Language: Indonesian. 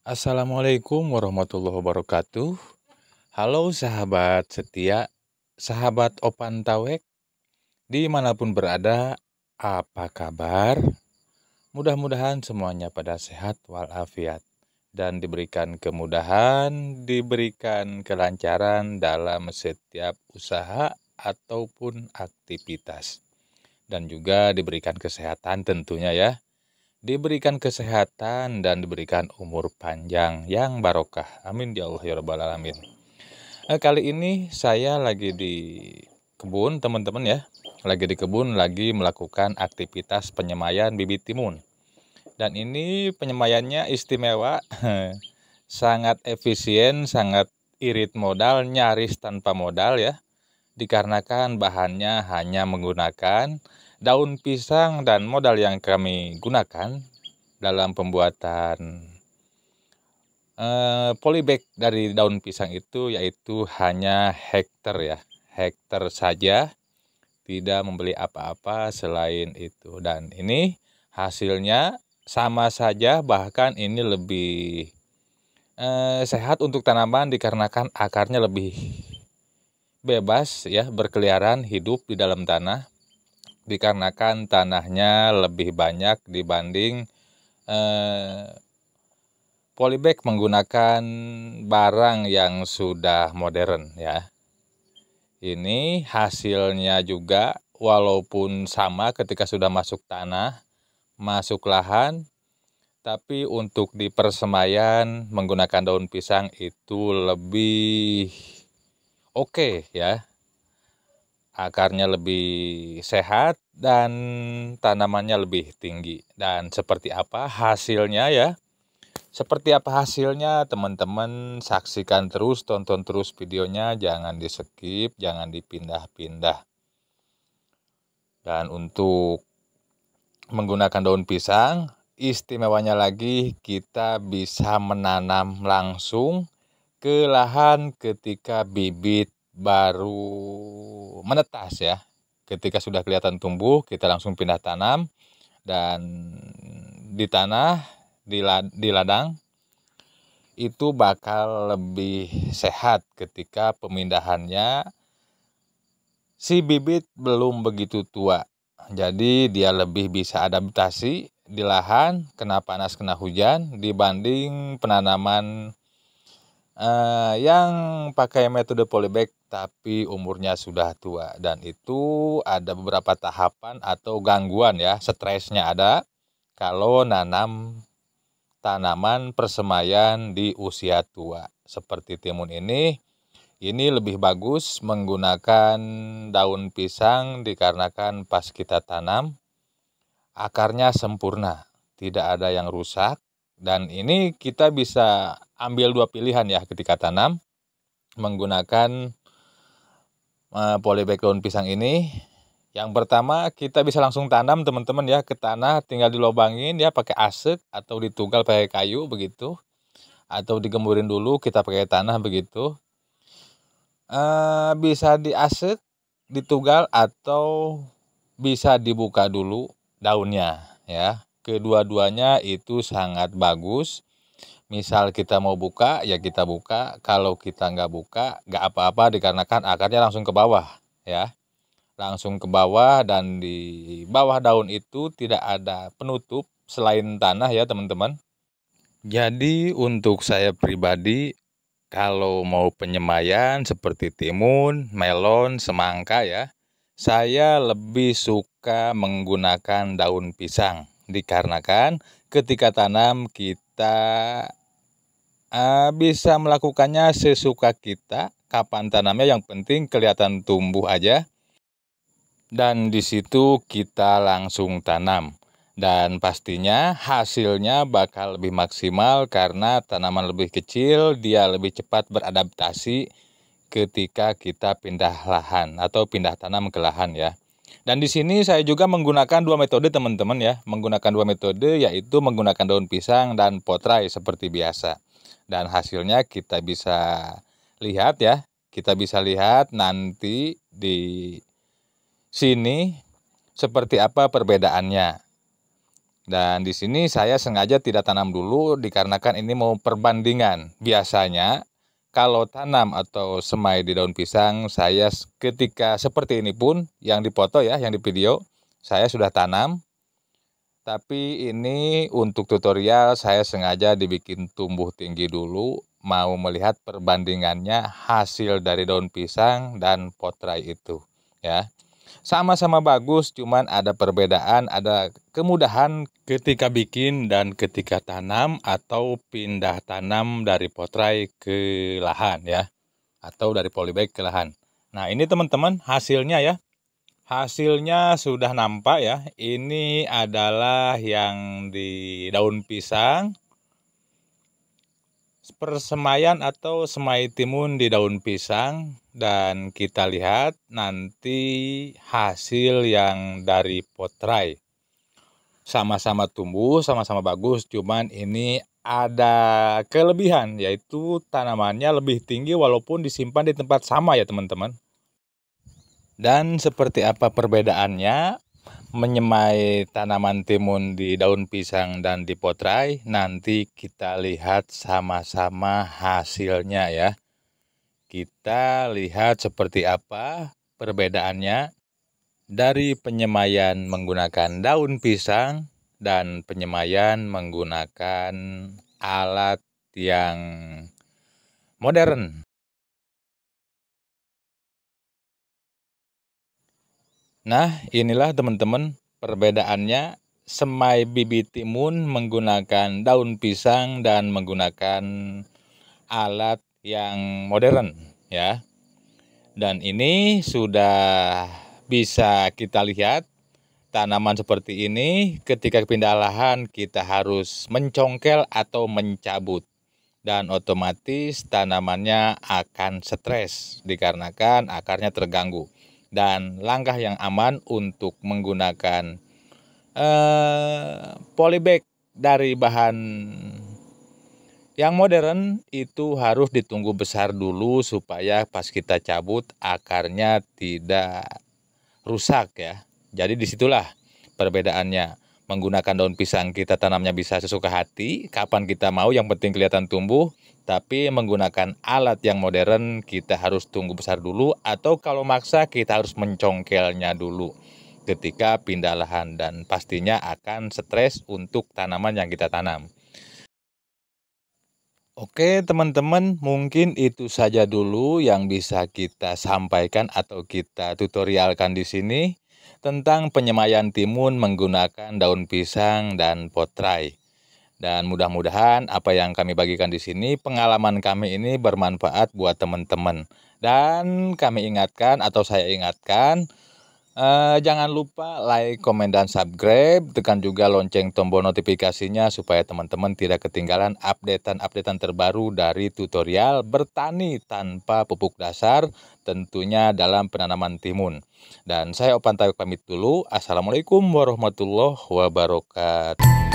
Assalamualaikum warahmatullahi wabarakatuh. Halo sahabat setia, sahabat Opan Tawek, dimanapun berada, apa kabar? Mudah-mudahan semuanya pada sehat walafiat dan diberikan kemudahan, diberikan kelancaran dalam setiap usaha ataupun aktivitas. Dan juga diberikan kesehatan tentunya ya. Diberikan kesehatan dan diberikan umur panjang yang barokah. Amin ya Allah ya Rabbal Alamin. Kali ini saya lagi di kebun teman-teman ya. Lagi di kebun, lagi melakukan aktivitas penyemaian bibit timun. Dan ini penyemaiannya istimewa, sangat efisien, sangat irit modal, nyaris tanpa modal ya. Dikarenakan bahannya hanya menggunakan daun pisang dan modal yang kami gunakan dalam pembuatan polybag dari daun pisang itu yaitu hanya hektar ya, hektar saja, tidak membeli apa-apa selain itu. Dan ini hasilnya sama saja, bahkan ini lebih sehat untuk tanaman dikarenakan akarnya lebih bebas ya, berkeliaran hidup di dalam tanah, dikarenakan tanahnya lebih banyak dibanding polybag menggunakan barang yang sudah modern ya. Ini hasilnya juga walaupun sama ketika sudah masuk tanah, masuk lahan, tapi untuk di persemaian menggunakan daun pisang itu lebih oke ya. Akarnya lebih sehat dan tanamannya lebih tinggi. Dan seperti apa hasilnya ya? Seperti apa hasilnya, teman-teman saksikan terus, tonton terus videonya, jangan di skip, jangan dipindah-pindah. Dan untuk menggunakan daun pisang, istimewanya lagi kita bisa menanam langsung ke lahan ketika bibit baru menetas ya. Ketika sudah kelihatan tumbuh, kita langsung pindah tanam dan di tanah, di ladang, itu bakal lebih sehat ketika pemindahannya si bibit belum begitu tua. Jadi dia lebih bisa adaptasi di lahan, kena panas, kena hujan, dibanding penanaman yang pakai metode polybag tapi umurnya sudah tua. Dan itu ada beberapa tahapan atau gangguan ya, stresnya ada kalau nanam tanaman persemaian di usia tua. Seperti timun ini lebih bagus menggunakan daun pisang dikarenakan pas kita tanam, akarnya sempurna, tidak ada yang rusak. Dan ini kita bisa ambil dua pilihan ya ketika tanam, menggunakan polybag daun pisang ini. Yang pertama kita bisa langsung tanam teman-teman ya ke tanah, tinggal dilobangin ya pakai asek atau ditugal pakai kayu begitu, atau digemurin dulu kita pakai tanah begitu. Bisa diasek, ditugal, atau bisa dibuka dulu daunnya ya. Kedua-duanya itu sangat bagus. Misal kita mau buka ya kita buka, kalau kita nggak buka nggak apa-apa dikarenakan akarnya langsung ke bawah ya. Langsung ke bawah, dan di bawah daun itu tidak ada penutup selain tanah ya teman-teman. Jadi untuk saya pribadi, kalau mau penyemaian seperti timun, melon, semangka ya, saya lebih suka menggunakan daun pisang. Dikarenakan ketika tanam kita bisa melakukannya sesuka kita, kapan tanamnya yang penting kelihatan tumbuh aja. Dan di situ kita langsung tanam. Dan pastinya hasilnya bakal lebih maksimal karena tanaman lebih kecil, dia lebih cepat beradaptasi ketika kita pindah lahan atau pindah tanam ke lahan ya. Dan di sini saya juga menggunakan dua metode teman-teman ya. Menggunakan dua metode yaitu menggunakan daun pisang dan potrai seperti biasa. Dan hasilnya kita bisa lihat ya. Kita bisa lihat nanti di sini seperti apa perbedaannya. Dan di sini saya sengaja tidak tanam dulu dikarenakan ini mau perbandingan. Biasanya kalau tanam atau semai di daun pisang, saya ketika seperti ini pun yang dipoto ya, yang di video, saya sudah tanam. Tapi ini untuk tutorial saya sengaja dibikin tumbuh tinggi dulu, mau melihat perbandingannya hasil dari daun pisang dan potrai itu ya. Sama-sama bagus, cuman ada perbedaan, ada kemudahan ketika bikin dan ketika tanam atau pindah tanam dari potrai ke lahan ya, atau dari polybag ke lahan. Nah ini teman-teman hasilnya ya. Hasilnya sudah nampak ya, ini adalah yang di daun pisang, persemaian atau semai timun di daun pisang, dan kita lihat nanti hasil yang dari potrai. Sama-sama tumbuh, sama-sama bagus, cuman ini ada kelebihan, yaitu tanamannya lebih tinggi walaupun disimpan di tempat sama ya teman-teman. Dan seperti apa perbedaannya menyemai tanaman timun di daun pisang dan di potrai, nanti kita lihat sama-sama hasilnya ya. Kita lihat seperti apa perbedaannya dari penyemaian menggunakan daun pisang dan penyemaian menggunakan alat yang modern. Nah, inilah teman-teman perbedaannya semai bibit timun menggunakan daun pisang dan menggunakan alat yang modern ya. Dan ini sudah bisa kita lihat tanaman seperti ini ketika pindah lahan kita harus mencongkel atau mencabut. Dan otomatis tanamannya akan stres dikarenakan akarnya terganggu. Dan langkah yang aman untuk menggunakan polybag dari bahan yang modern itu harus ditunggu besar dulu supaya pas kita cabut akarnya tidak rusak ya. Jadi disitulah perbedaannya. Menggunakan daun pisang kita tanamnya bisa sesuka hati, kapan kita mau, yang penting kelihatan tumbuh. Tapi menggunakan alat yang modern kita harus tunggu besar dulu, atau kalau maksa kita harus mencongkelnya dulu ketika pindah lahan, dan pastinya akan stres untuk tanaman yang kita tanam. Oke teman-teman, mungkin itu saja dulu yang bisa kita sampaikan atau kita tutorialkan di sini tentang penyemaian timun menggunakan daun pisang dan potrai. Dan mudah-mudahan apa yang kami bagikan di sini, pengalaman kami ini bermanfaat buat teman-teman. Dan kami ingatkan atau saya ingatkan, jangan lupa like, komen, dan subscribe. Tekan juga lonceng tombol notifikasinya supaya teman-teman tidak ketinggalan updatean terbaru dari tutorial bertani tanpa pupuk dasar, tentunya dalam penanaman timun. Dan saya Opan Tayok pamit dulu. Assalamualaikum warahmatullahi wabarakatuh.